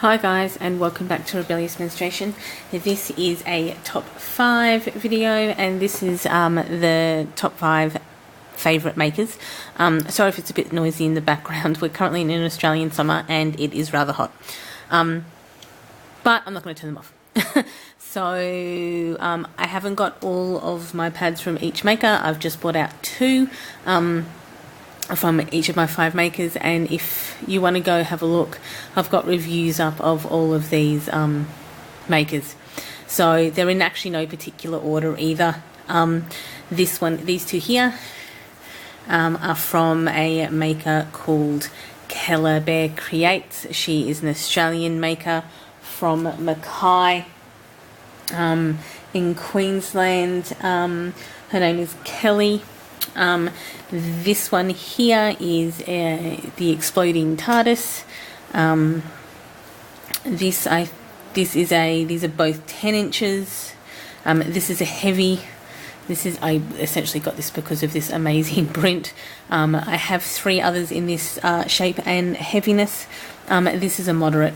Hi guys, and welcome back to Rebellious Menstruation. This is a top 5 video, and this is the top 5 favourite makers. Sorry if it's a bit noisy in the background. We're currently in an Australian summer and it is rather hot, but I'm not going to turn them off. So I haven't got all of my pads from each maker. I've just bought out 2 from each of my 5 makers, and if you want to go have a look, I've got reviews up of all of these makers. So they're in actually no particular order either. These 2 here are from a maker called Kellabearcreates. She is an Australian maker from Mackay in Queensland. Her name is Kelly. This one here is the Exploding TARDIS. These are both 10 inches. This is a heavy. I essentially got this because of this amazing print. I have 3 others in this shape and heaviness. This is a moderate.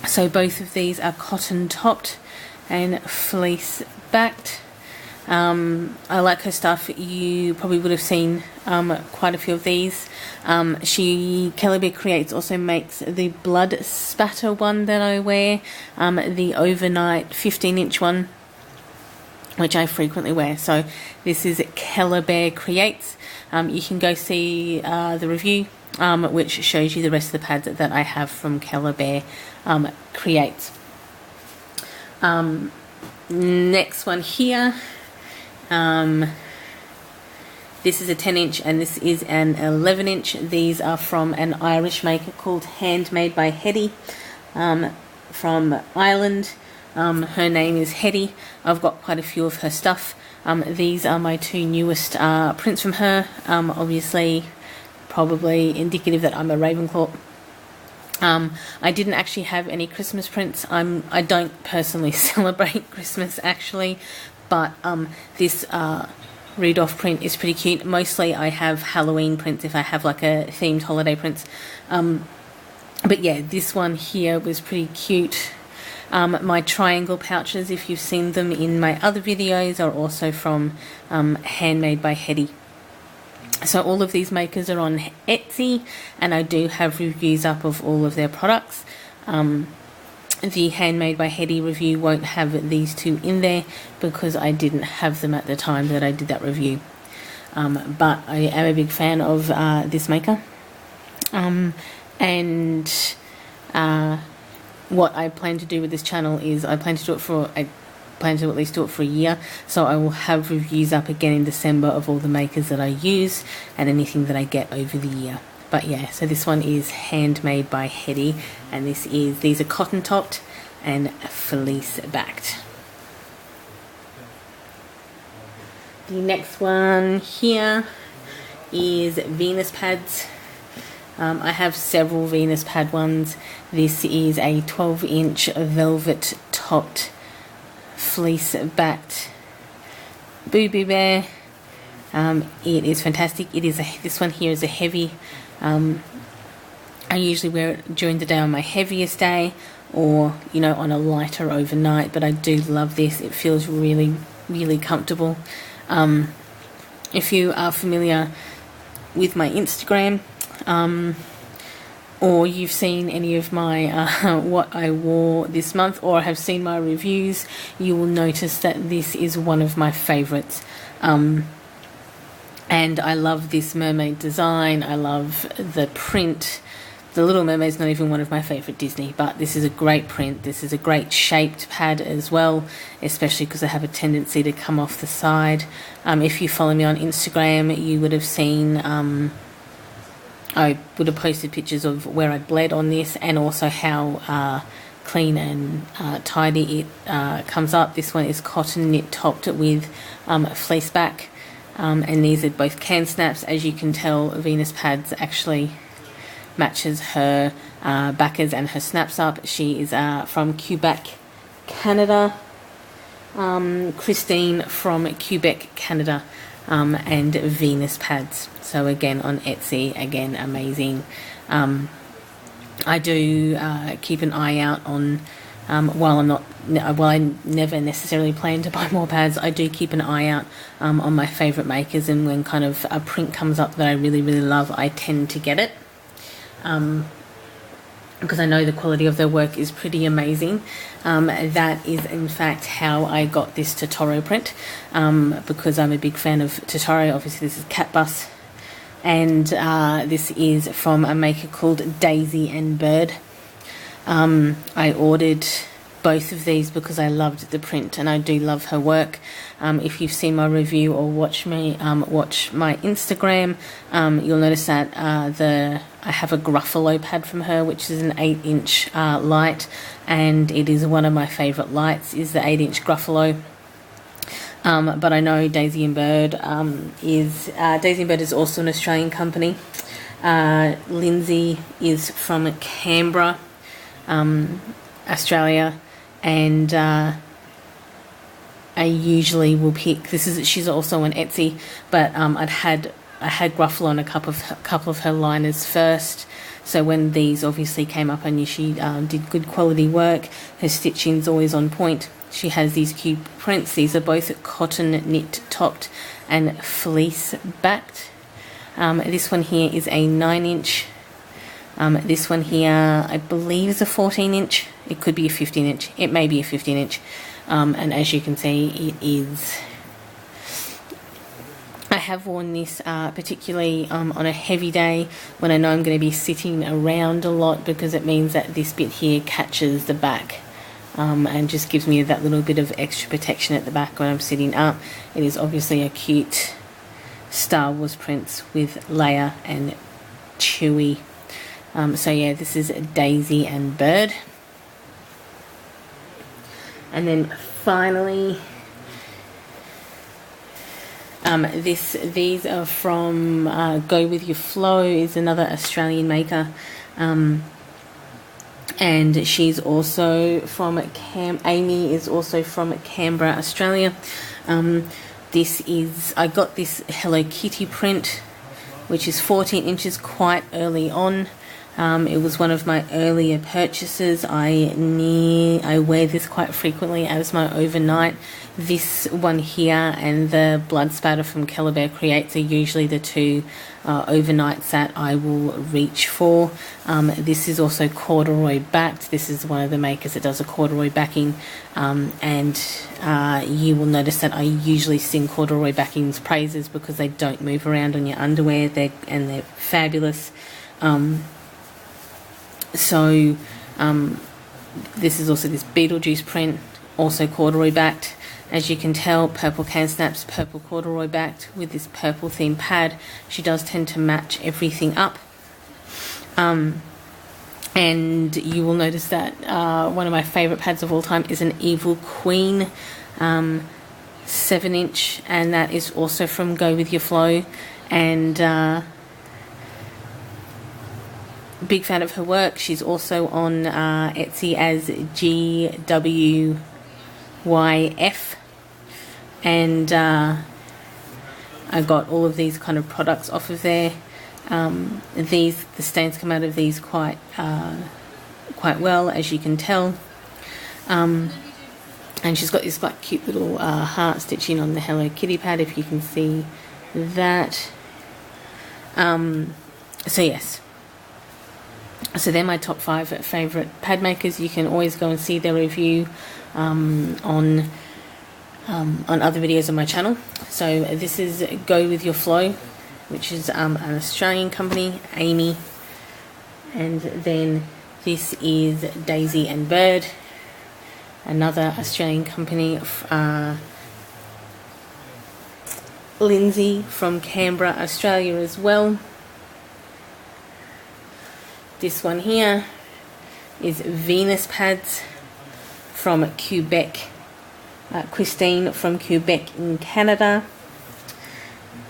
So both of these are cotton topped and fleece backed. I like her stuff. You probably would have seen quite a few of these. Kellabearcreates also makes the blood spatter one that I wear, the overnight 15-inch one, which I frequently wear. So this is Kellabearcreates. You can go see the review, which shows you the rest of the pads that I have from Kellabearcreates. Next one here. This is a 10-inch and this is an 11-inch. These are from an Irish maker called Handmade by Hedi, from Ireland. Her name is Hedi. I've got quite a few of her stuff. These are my 2 newest prints from her. Obviously, probably indicative that I'm a Ravenclaw. I didn't actually have any Christmas prints. I don't personally celebrate Christmas actually, but this read-off print is pretty cute. Mostly I have Halloween prints if I have like a themed holiday prints. But yeah, this one here was pretty cute. My triangle pouches, if you've seen them in my other videos, are also from Handmade by Hedi. So all of these makers are on Etsy, and I do have reviews up of all of their products. The Handmade by Hedi review won't have these 2 in there because I didn't have them at the time that I did that review. But I am a big fan of this maker. And what I plan to do with this channel is I plan to at least do it for a year. So I will have reviews up again in December of all the makers that I use and anything that I get over the year. But yeah, so this one is Handmade by Hedi, and these are cotton topped and fleece backed. The next one here is Venus pads. I have several Venus pad ones. This is a 12-inch velvet topped fleece backed Boo Boo Bear. It is fantastic. This one here is a heavy. I usually wear it during the day on my heaviest day, or on a lighter overnight, but I do love this. It feels really, really comfortable. If you are familiar with my Instagram, or you've seen any of my what I wore this month, or have seen my reviews, you will notice that this is one of my favorites. And I love this mermaid design. I love the print. The Little Mermaid's not even one of my favourite Disney, but this is a great print. This is a great shaped pad as well, especially because I have a tendency to come off the side. If you follow me on Instagram, you would have seen I would have posted pictures of where I bled on this, and also how clean and tidy it comes up. This one is cotton knit topped with fleece back. And these are both can snaps. As you can tell, Venus pads actually matches her backers and her snaps up. She is from Quebec, Canada. Christine from Quebec, Canada, and Venus pads. So again on Etsy, again amazing. I do keep an eye out on, while I never necessarily plan to buy more pads, I do keep an eye out on my favourite makers, and when kind of a print comes up that I really, really love, I tend to get it. Because I know the quality of their work is pretty amazing. That is in fact how I got this Totoro print, because I'm a big fan of Totoro. Obviously this is Cat Bus, and this is from a maker called Daisy and Bird. I ordered both of these because I loved the print, and I do love her work. If you've seen my review or watch my Instagram, you'll notice that I have a Gruffalo pad from her, which is an 8-inch light, and it is one of my favourite lights, is the 8-inch Gruffalo. But I know Daisy and Bird is also an Australian company. Lindsay is from Canberra, Australia, and I usually will pick. She's also on Etsy, but I had Gruffalo on a couple of her liners first. So when these obviously came up, I knew she did good quality work. Her stitching's always on point. She has these cute prints. These are both cotton knit topped and fleece backed. This one here is a 9-inch. This one here, I believe, is a 14-inch. It could be a 15-inch. It may be a 15-inch. And as you can see, it is. I have worn this particularly on a heavy day when I know I'm going to be sitting around a lot, because it means that this bit here catches the back, and just gives me that little bit of extra protection at the back when I'm sitting up. It is obviously a cute Star Wars print with Leia and Chewie. So yeah, this is Daisy and Bird. And then finally, these are from Go With Your Flow, is another Australian maker, and she's also from Amy is also from Canberra, Australia. I got this Hello Kitty print, which is 14 inches, quite early on. It was one of my earlier purchases. I wear this quite frequently as my overnight. This one here and the Blood Spatter from Kellabearcreates are usually the two overnights that I will reach for. This is also corduroy backed. This is one of the makers that does a corduroy backing, and you will notice that I usually sing corduroy backing's praises because they don't move around on your underwear. They're fabulous. So this is also this Beetlejuice print, also corduroy backed. As you can tell, purple can snaps, purple corduroy backed with this purple theme pad. She does tend to match everything up. And you will notice that one of my favourite pads of all time is an Evil Queen 7-inch, and that is also from Go With Your Flow. And big fan of her work. She's also on Etsy as GWYF, and I got all of these kind of products off of there. The stains come out of these quite well, as you can tell. And she's got this like cute little heart stitching on the Hello Kitty pad, if you can see that. So yes. So they're my top 5 favourite pad makers. You can always go and see their review on other videos on my channel. So this is Go With Your Flow, which is an Australian company, Amy. And then this is Daisy and Bird, another Australian company, Lindsay from Canberra, Australia as well. This one here is Venus Pads from Quebec, Christine from Quebec in Canada.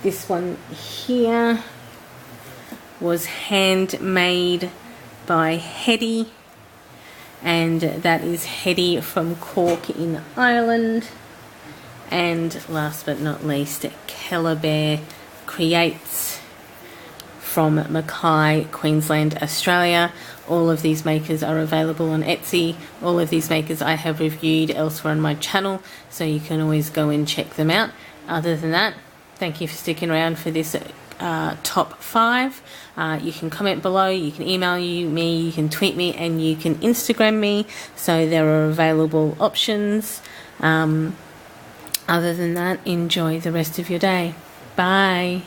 This one here was Handmade by Hedi, and that is Hedi from Cork in Ireland. And last but not least, Kellabearcreates from Mackay, Queensland, Australia. All of these makers are available on Etsy. All of these makers I have reviewed elsewhere on my channel, so you can always go and check them out. Other than that, thank you for sticking around for this top 5. You can comment below, you can email me, you can tweet me, and you can Instagram me, so there are available options. Other than that, enjoy the rest of your day. Bye.